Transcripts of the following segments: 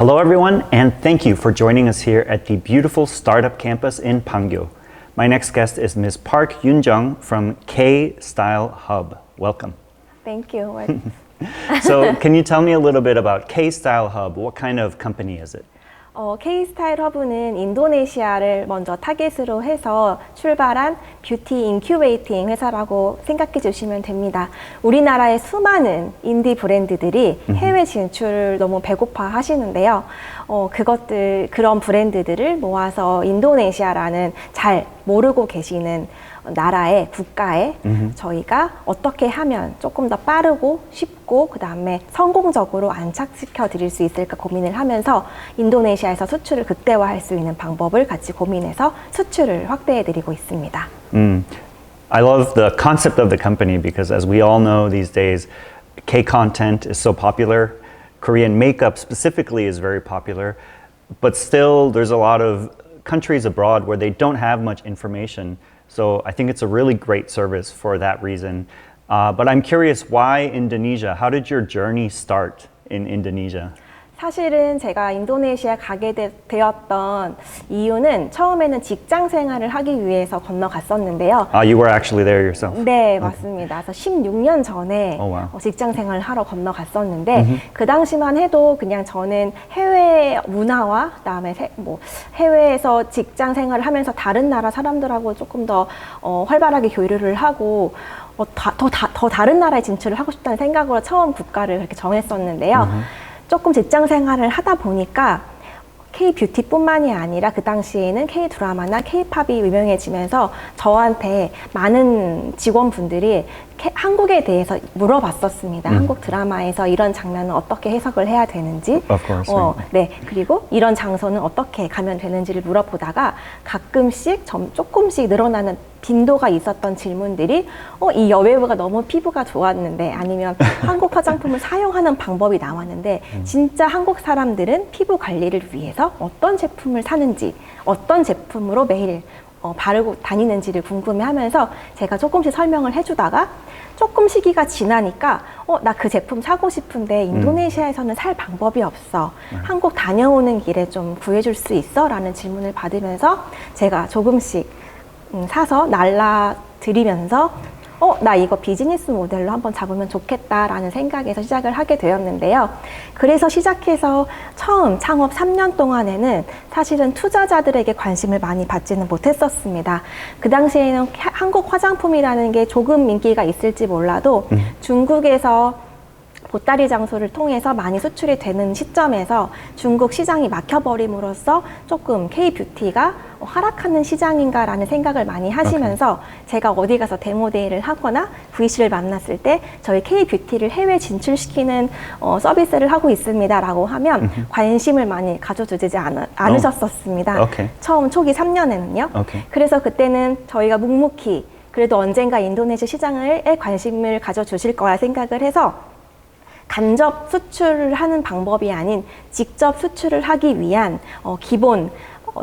Hello everyone, and thank you for joining us here at the beautiful startup campus in Pangyo. My next guest is Ms. Park Yoon-jung from K-Style Hub. Welcome. Thank you. So can you tell me a little bit about K-Style Hub? What kind of company is it? K-스타일 허브는 인도네시아를 먼저 타겟으로 해서 출발한 뷰티 인큐베이팅 회사라고 생각해 주시면 됩니다. 우리나라의 수많은 인디 브랜드들이 해외 진출을 너무 배고파 하시는데요. 그런 브랜드들을 모아서 인도네시아라는 잘 모르고 계시는 나라의 국가에 저희가 어떻게 하면 조금 더 빠르고 쉽고 그 다음에 성공적으로 안착시켜 드릴 수 있을까 고민을 하면서 인도네시아에서 수출을 극대화할 수 있는 방법을 같이 고민해서 수출을 확대해 드리고 있습니다. I love the concept of the company because as we all know these days, K-content is so popular. Korean makeup specifically is very popular, but still there's a lot of countries abroad where they don't have much information. So I think it's a really great service for that reason. But I'm curious, why Indonesia? How did your journey start in Indonesia? 사실은 제가 인도네시아 가게 되었던 이유는 처음에는 직장 생활을 하기 위해서 건너갔었는데요. You were actually there yourself? 네, 맞습니다. 그래서 16년 전에 직장 생활을 하러 건너갔었는데 그 당시만 해도 그냥 저는 해외 문화와 그다음에 해외에서 직장 생활을 하면서 다른 나라 사람들하고 조금 더 활발하게 교류를 하고 더 다른 나라에 진출을 하고 싶다는 생각으로 처음 국가를 그렇게 정했었는데요. 조금 직장 생활을 하다 보니까 K-뷰티뿐만이 아니라 그 당시에는 K-드라마나 K-팝이 유명해지면서 저한테 많은 직원분들이 한국에 대해서 물어봤었습니다. 한국 드라마에서 이런 장면은 어떻게 해석을 해야 되는지, Of course, 네, 그리고 이런 장소는 어떻게 가면 되는지를 물어보다가 가끔씩 조금씩 늘어나는 빈도가 있었던 질문들이 이 여배우가 너무 피부가 좋았는데 아니면 한국 화장품을 사용하는 방법이 나왔는데 진짜 한국 사람들은 피부 관리를 위해서 어떤 제품을 사는지 어떤 제품으로 매일 바르고 다니는지를 궁금해하면서 제가 조금씩 설명을 해주다가 조금 시기가 지나니까 나 그 제품 사고 싶은데 인도네시아에서는 살 방법이 없어. 한국 다녀오는 길에 좀 구해줄 수 있어? 라는 질문을 받으면서 제가 조금씩 사서 날라드리면서 나 이거 비즈니스 모델로 한번 잡으면 좋겠다라는 생각에서 시작을 하게 되었는데요. 그래서 시작해서 처음 창업 3년 동안에는 사실은 투자자들에게 관심을 많이 받지는 못했었습니다. 그 당시에는 한국 화장품이라는 게 조금 인기가 있을지 몰라도 중국에서 보따리 장소를 통해서 많이 수출이 되는 시점에서 중국 시장이 막혀버림으로써 조금 K-뷰티가 하락하는 시장인가라는 생각을 많이 하시면서 제가 어디 가서 데모데이를 하거나 VC를 만났을 때 저희 K-뷰티를 해외 진출시키는 서비스를 하고 있습니다 라고 하면 관심을 많이 가져주지 않으셨었습니다. 처음 초기 3년에는요. 그래서 그때는 저희가 묵묵히 그래도 언젠가 인도네시아 시장에 관심을 가져주실 거야 생각을 해서 간접 수출을 하는 방법이 아닌 직접 수출을 하기 위한 기본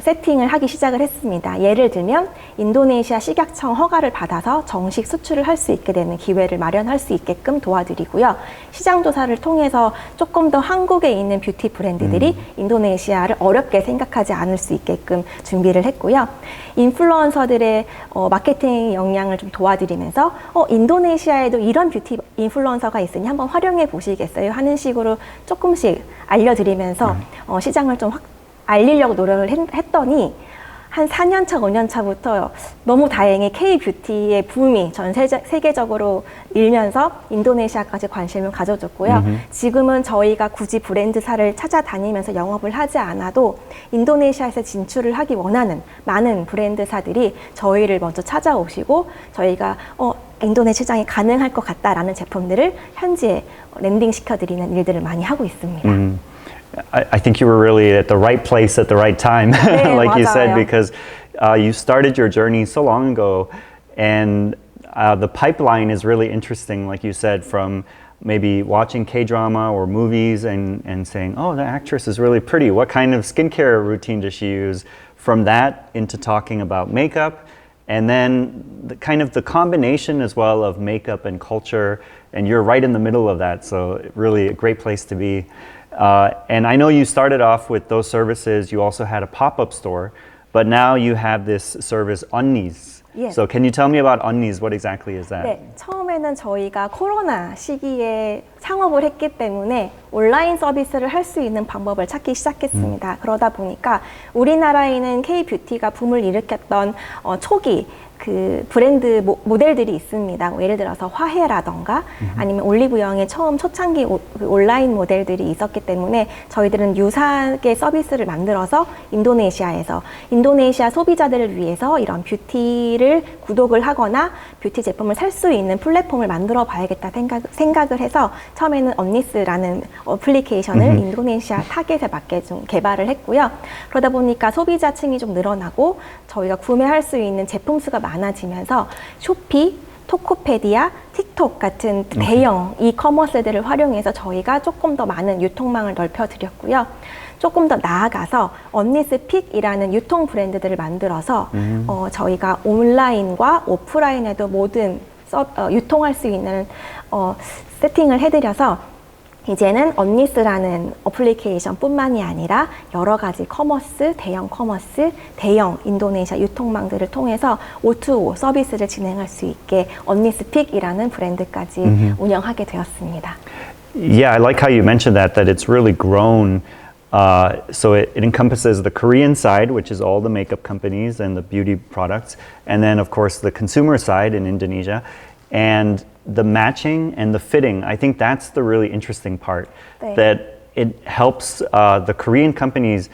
세팅을 하기 시작을 했습니다. 예를 들면 인도네시아 식약청 허가를 받아서 정식 수출을 할 수 있게 되는 기회를 마련할 수 있게끔 도와드리고요. 시장 조사를 통해서 조금 더 한국에 있는 뷰티 브랜드들이 인도네시아를 어렵게 생각하지 않을 수 있게끔 준비를 했고요. 인플루언서들의 마케팅 역량을 좀 도와드리면서 인도네시아에도 이런 뷰티 인플루언서가 있으니 한번 활용해 보시겠어요? 하는 식으로 조금씩 알려드리면서 시장을 좀 알리려고 노력을 했더니 한 4년차, 5년차부터 너무 다행히 K-뷰티의 붐이 전 세계적으로 일면서 인도네시아까지 관심을 가져줬고요. 지금은 저희가 굳이 브랜드사를 찾아다니면서 영업을 하지 않아도 인도네시아에서 진출을 하기 원하는 많은 브랜드사들이 저희를 먼저 찾아오시고 저희가 인도네시아 시장이 가능할 것 같다라는 제품들을 현지에 랜딩 시켜드리는 일들을 많이 하고 있습니다. I think you were really at the right place at the right time, 네, like 맞아요. you said, because you started your journey so long ago, and the pipeline is really interesting, like you said, from maybe watching K-drama or movies and saying, oh, the actress is really pretty. What kind of skincare routine does she use? From that into talking about makeup, and then the combination as well of makeup and culture, and you're right in the middle of that, so really a great place to be. And I know you started off with those services. You also had a pop-up store, but now you have this service Onnies. Yes. So can you tell me about Onnies? What exactly is that? 네, 처음에는 저희가 코로나 시기에 창업을 했기 때문에 온라인 서비스를 할 수 있는 방법을 찾기 시작했습니다. 그러다 보니까 우리나라에는 K-뷰티가 붐을 일으켰던 초기 그 브랜드 모델들이 있습니다. 뭐 예를 들어서 화해라던가 아니면 올리브영의 처음 초창기 그 온라인 모델들이 있었기 때문에 저희들은 유사하게 서비스를 만들어서 인도네시아 소비자들을 위해서 이런 뷰티를 구독을 하거나 뷰티 제품을 살 수 있는 플랫폼을 만들어 봐야겠다 생각을 해서 처음에는 언니스라는 어플리케이션을 인도네시아 타겟에 맞게 좀 개발을 했고요. 그러다 보니까 소비자층이 좀 늘어나고 저희가 구매할 수 있는 제품 수가 많아지면서 쇼피, 토코페디아, 틱톡 같은 대형 이커머스들을 활용해서 저희가 조금 더 많은 유통망을 넓혀드렸고요. 조금 더 나아가서 언니스픽이라는 유통 브랜드들을 만들어서 저희가 온라인과 오프라인에도 모든 유통할 수 있는 세팅을 해드려서 이제는 언니스라는 어플리케이션 뿐만이 아니라 여러 가지 대형 인도네시아 유통망들을 통해서 O2O 서비스를 진행할 수 있게 언니스픽이라는 브랜드까지 운영하게 되었습니다. Yeah, I like how you mentioned that it's really grown. So it encompasses the Korean side, which is all the makeup companies and the beauty products, and then of course the consumer side in Indonesia. And the matching and the fitting, I think that's the really interesting part. 네. That it helps the Korean companies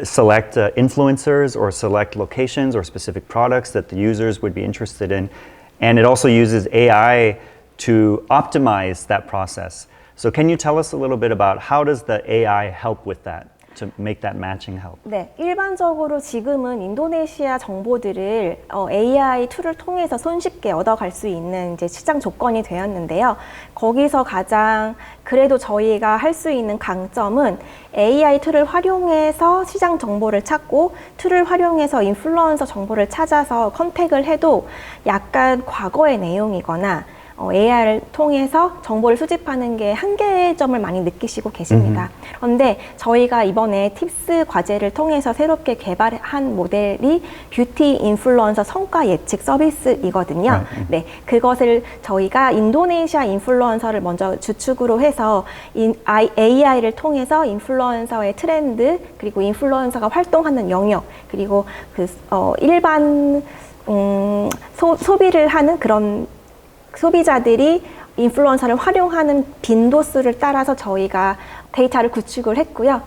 select influencers or select locations or specific products that the users would be interested in. And it also uses AI to optimize that process. So can you tell us a little bit about how does the AI help with that, to make that matching help? 네, 일반적으로 지금은 인도네시아 정보들을 AI 툴을 통해서 손쉽게 얻어갈 수 있는 이제 시장 조건이 되었는데요. 거기서 가장 그래도 저희가 할 수 있는 강점은 AI 툴을 활용해서 시장 정보를 찾고 툴을 활용해서 인플루언서 정보를 찾아서 컨택을 해도 약간 과거의 내용이거나 AI를 통해서 정보를 수집하는 게 한계의 점을 많이 느끼시고 계십니다. 그런데 저희가 이번에 팁스 과제를 통해서 새롭게 개발한 모델이 뷰티 인플루언서 성과 예측 서비스이거든요. 네, 그것을 저희가 인도네시아 인플루언서를 먼저 주축으로 해서 AI를 통해서 인플루언서의 트렌드 그리고 인플루언서가 활동하는 영역 그리고 그 일반 소비를 하는 그런 소비자들이 인플루언서를 활용하는 빈도수를 따라서 저희가 데이터를 구축을 했고요.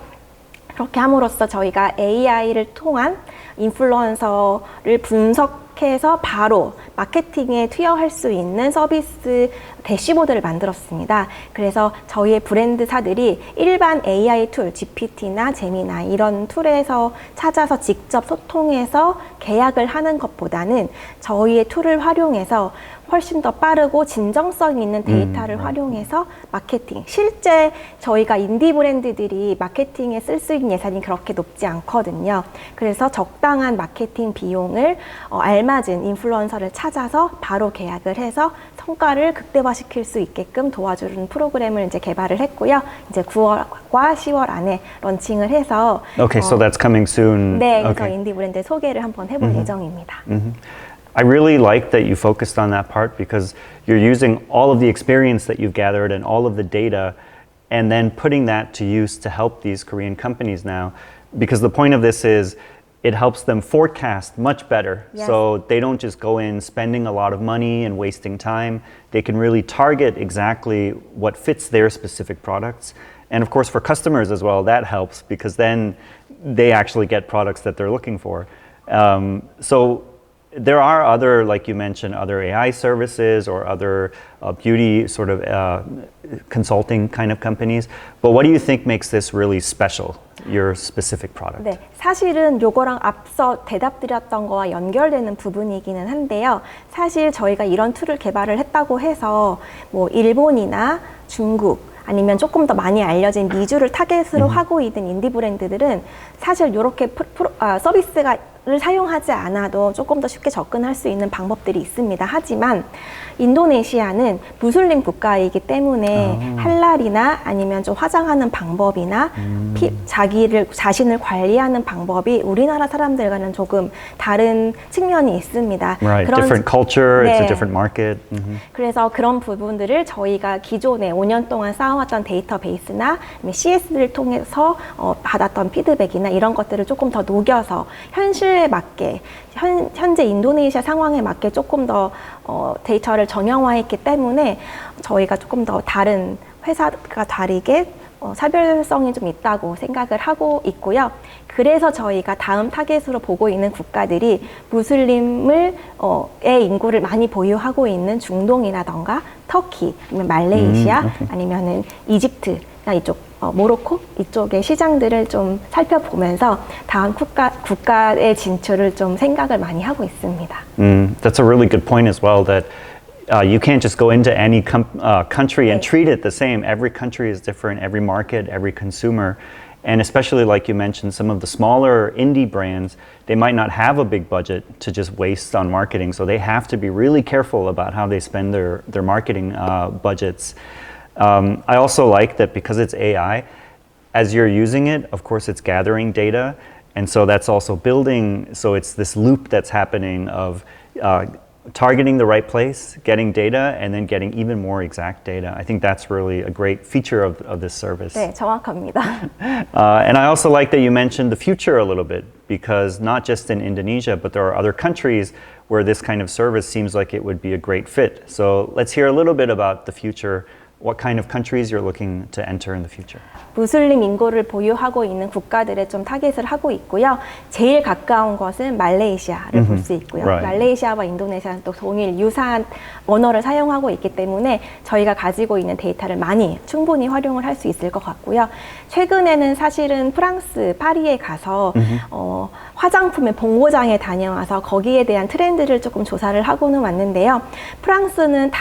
그렇게 함으로써 저희가 AI를 통한 인플루언서를 분석해서 바로 마케팅에 투여할 수 있는 서비스 대시보드를 만들었습니다. 그래서 저희의 브랜드사들이 일반 AI 툴, GPT나 제미나이 이런 툴에서 찾아서 직접 소통해서 계약을 하는 것보다는 저희의 툴을 활용해서 훨씬 더 빠르고 진정성 있는 데이터를 활용해서 마케팅. 실제 저희가 인디 브랜드들이 마케팅에 쓸 수 있는 예산이 그렇게 높지 않거든요. 그래서 적당한 마케팅 비용을 알맞은 인플루언서를 찾아서 바로 계약을 해서 성과를 극대화시킬 수 있게끔 도와주는 프로그램을 이제 개발을 했고요. 이제 9월과 10월 안에 런칭을 해서 Okay, so that's coming soon. 네, 그래서 Okay. 인디 브랜드 소개를 한번 해볼 예정입니다. I really like that you focused on that part because you're using all of the experience that you've gathered and all of the data and then putting that to use to help these Korean companies now. Because the point of this is it helps them forecast much better. Yes. So they don't just go in spending a lot of money and wasting time. They can really target exactly what fits their specific products. And of course, for customers as well, that helps because then they actually get products that they're looking for. So there are other, like you mentioned, other AI services or other beauty sort of consulting kind of companies. But what do you think makes this really special, your specific product? 네, 사실은 요거랑 앞서 대답드렸던 거와 연결되는 부분이기는 한데요. 사실 저희가 이런 툴을 개발을 했다고 해서 뭐 일본이나 중국 아니면 조금 더 많이 알려진 미주를 타겟으로 하고 있는 인디 브랜드들은 사실 이렇게 서비스가 사용하지 않아도 조금 더 쉽게 접근할 수 있는 방법들이 있습니다. 하지만 인도네시아는 무슬림 국가이기 때문에 할랄이나 아니면 좀 화장하는 방법이나 자신을 관리하는 방법이 우리나라 사람들과는 조금 다른 측면이 있습니다. Right, different culture, it's a 네. different market. 그래서 그런 부분들을 저희가 기존에 5년 동안 쌓아왔던 데이터베이스나 CS를 통해서 받았던 피드백이나 이런 것들을 조금 더 녹여서 현실에 맞게 현재 인도네시아 상황에 맞게 조금 더 데이터를 정형화했기 때문에 저희가 조금 더 다른 회사가 다르게 차별성이 좀 있다고 생각을 하고 있고요. 그래서 저희가 다음 타겟으로 보고 있는 국가들이 무슬림의 인구를 많이 보유하고 있는 중동이라던가 터키, 아니면 말레이시아, 아니면은 이집트나 이쪽 모로코 이쪽의 시장들을 좀 살펴보면서 다음 국가의 진출을 좀 생각을 많이 하고 있습니다. That's a really good point as well. That you can't just go into any country and treat it the same. Every country is different. Every market, every consumer. And especially like you mentioned, some of the smaller indie brands, they might not have a big budget to just waste on marketing. So they have to be really careful about how they spend their marketing budgets. I also like that because it's AI, as you're using it, of course, it's gathering data. And so that's also building, so it's this loop that's happening of targeting the right place, getting data, and then getting even more exact data. I think that's really a great feature of this service. 네, 정확합니다. And I also like that you mentioned the future a little bit, because not just in Indonesia, but there are other countries where this kind of service seems like it would be a great fit. So let's hear a little bit about the future. What kind of countries you're looking to enter in the future? 무슬림 인구를 보유하고 있는 국가들에 좀 타겟을 하고 있고요. 제일 가까운 것은 말레이시아를 볼 수 있고요. Right. 말레이시아와 인도네시아는 또 동일 유사한 언어를 사용하고 있기 때문에 저희가 가지고 있는 데이터를 충분히 활용을 할 수 있을 것 같고요. 최근에는 사실은 프랑스 파리에 가서 화장품의 본고장에 다녀와서 거기에 대한 트렌드를 조금 조사를 하고는 왔는데요. 프랑스는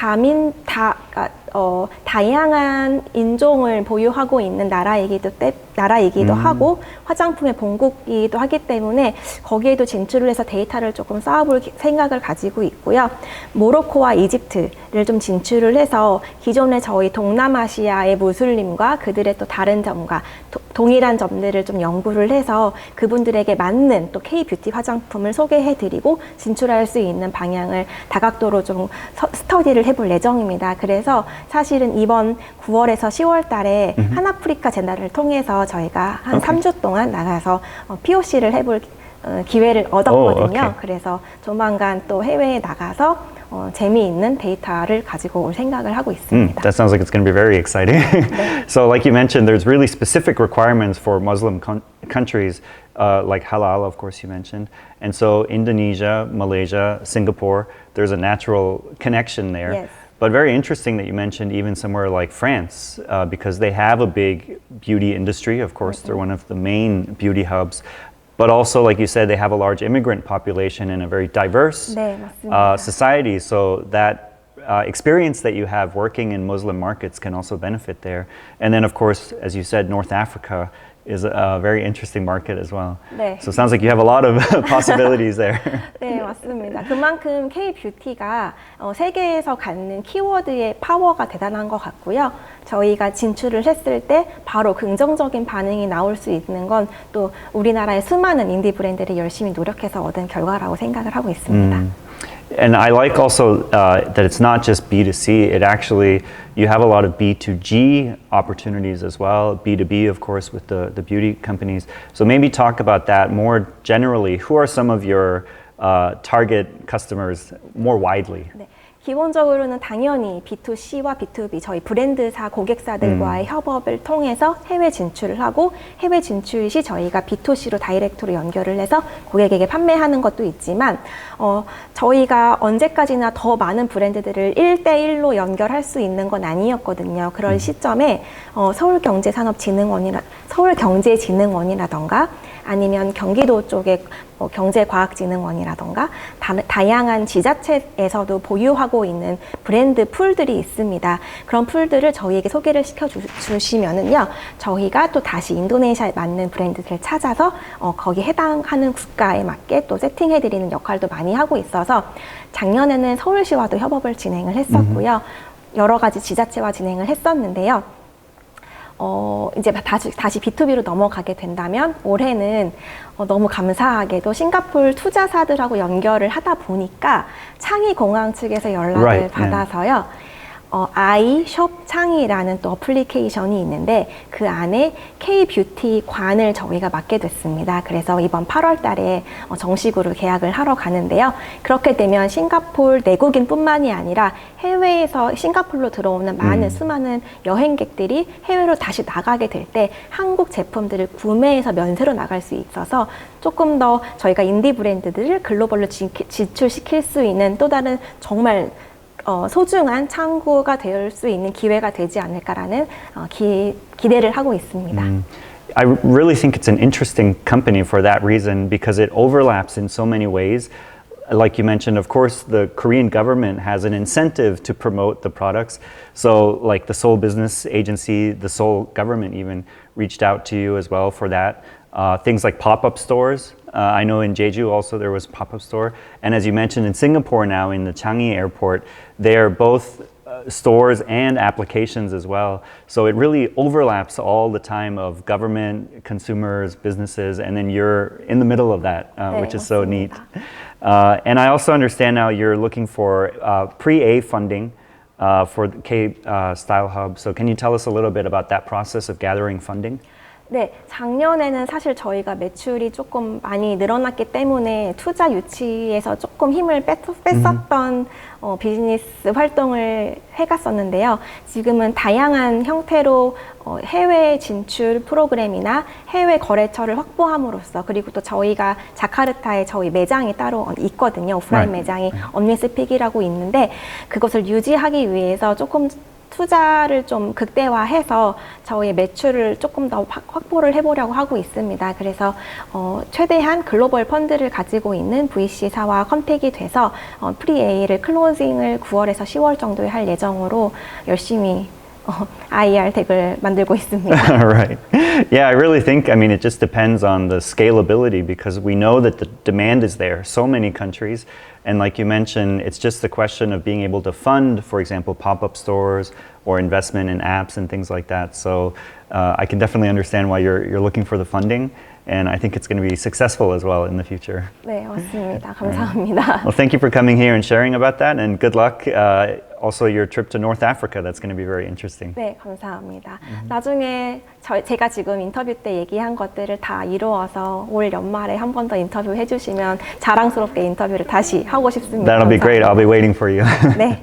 다양한 인종을 보유하고 있는 나라이기도 하고 화장품의 본국이기도 하기 때문에 거기에도 진출을 해서 데이터를 조금 쌓아볼 생각을 가지고 있고요. 모로코와 이집트를 좀 진출을 해서 기존에 저희 동남아시아의 무슬림과 그들의 또 다른 점과 동일한 점들을 좀 연구를 해서 그분들에게 맞는 또 K-뷰티 화장품을 소개해드리고 진출할 수 있는 방향을 다각도로 좀 스터디를 해볼 예정입니다. 그래서 사실은 이번 9월에서 10월 달에 한아프리카 재단을 통해서 저희가 한 3주 동안 나가서 POC를 해볼 기회를 얻었거든요. okay. 그래서 조만간 또 해외에 나가서 재미있는 데이터를 가지고 올 생각을 하고 있습니다. That sounds like it's going to be very exciting. So like you mentioned, there's really specific requirements for Muslim countries, like halal, of course you mentioned. And so Indonesia, Malaysia, Singapore, there's a natural connection there. Yes. But very interesting that you mentioned even somewhere like France, because they have a big beauty industry. Of course, they're one of the main beauty hubs. But also, like you said, they have a large immigrant population and a very diverse 네, 맞습니다. society. So that experience that you have working in Muslim markets can also benefit there. And then, of course, as you said, North Africa is a very interesting market as well. 네. So it sounds like you have a lot of possibilities there. 네, 맞습니다. 그만큼 K-뷰티가 세계에서 갖는 키워드의 파워가 대단한 것 같고요. 저희가 진출을 했을 때 바로 긍정적인 반응이 나올 수 있는 건 또 우리나라의 수많은 인디 브랜드들이 열심히 노력해서 얻은 결과라고 생각을 하고 있습니다. And I like also that it's not just B2C, it actually, you have a lot of B2G opportunities as well, B2B of course with the beauty companies. So maybe talk about that more generally. Who are some of your target customers more widely? 네. 기본적으로는 당연히 B2C와 B2B 저희 브랜드사 고객사들과의 협업을 통해서 해외 진출을 하고 해외 진출 시 저희가 B2C로 다이렉트로 연결을 해서 고객에게 판매하는 것도 있지만 저희가 언제까지나 더 많은 브랜드들을 1대1로 연결할 수 있는 건 아니었거든요. 그럴 시점에 서울경제진흥원이라던가 아니면 경기도 쪽에 뭐 경제과학진흥원이라던가 다양한 지자체에서도 보유하고 있는 브랜드 풀들이 있습니다. 그런 풀들을 저희에게 소개를 시켜주시면은요, 저희가 또 다시 인도네시아에 맞는 브랜드들을 찾아서 거기에 해당하는 국가에 맞게 또 세팅해드리는 역할도 많이 하고 있어서 작년에는 서울시와도 협업을 진행을 했었고요. 여러 가지 지자체와 진행을 했었는데요. 이제 다시 B2B로 넘어가게 된다면 올해는 너무 감사하게도 싱가포르 투자사들하고 연결을 하다 보니까 창의 공항 측에서 연락을 Right, 받아서요. 아이숍 창의라는 또 어플리케이션이 있는데 그 안에 K-뷰티 관을 저희가 맡게 됐습니다. 그래서 이번 8월 달에 정식으로 계약을 하러 가는데요. 그렇게 되면 싱가포르 내국인뿐만이 아니라 해외에서 싱가포르로 들어오는 많은 수많은 여행객들이 해외로 다시 나가게 될 때 한국 제품들을 구매해서 면세로 나갈 수 있어서 조금 더 저희가 인디 브랜드들을 글로벌로 진출시킬 수 있는 또 다른 정말 소중한 창구가 될 수 있는 기회가 되지 않을까라는 기대를 하고 있습니다. I really think it's an interesting company for that reason because it overlaps in so many ways. Like you mentioned, of course, the Korean government has an incentive to promote the products. So, like the Seoul Business Agency, the Seoul government even reached out to you as well for that. Things like pop-up stores. I know in Jeju also there was a pop-up store. And as you mentioned in Singapore now in the Changi airport, they are both stores and applications as well. So it really overlaps all the time of government, consumers, businesses, and then you're in the middle of that, which is so neat. And I also understand now you're looking for pre-A funding for the K Style Hub. So can you tell us a little bit about that process of gathering funding? 네, 작년에는 사실 저희가 매출이 조금 많이 늘어났기 때문에 투자 유치에서 조금 힘을 뺐었던 비즈니스 활동을 해갔었는데요. 지금은 다양한 형태로 해외 진출 프로그램이나 해외 거래처를 확보함으로써 그리고 또 저희가 자카르타에 저희 매장이 따로 있거든요. 오프라인 매장이 엄니스픽이라고 있는데 그것을 유지하기 위해서 조금 투자를 좀 극대화해서 저희의 매출을 조금 더 확보를 해보려고 하고 있습니다. 그래서 최대한 글로벌 펀드를 가지고 있는 VC사와 컨택이 돼서 프리-A를 클로징을 9월에서 10월 정도에 할 예정으로 열심히 IR 덱을 만들고 있습니다. Right. Yeah, I really think, I mean, it just depends on the scalability because we know that the demand is there, so many countries. And like you mentioned, it's just a question of being able to fund, for example, pop-up stores or investment in apps and things like that. So I can definitely understand why you're looking for the funding. And I think it's going to be successful as well in the future. 네, 맞습니다. 감사합니다. Well, thank you for coming here and sharing about that. And good luck. Also, your trip to North Africa, that's going to be very interesting. 네, 감사합니다. 나중에 제가 지금 인터뷰 때 얘기한 것들을 다 이루어서 올 연말에 한 번 더 인터뷰 해주시면 자랑스럽게 인터뷰를 다시 하고 싶습니다. That'll be great. I'll be waiting for you. 네.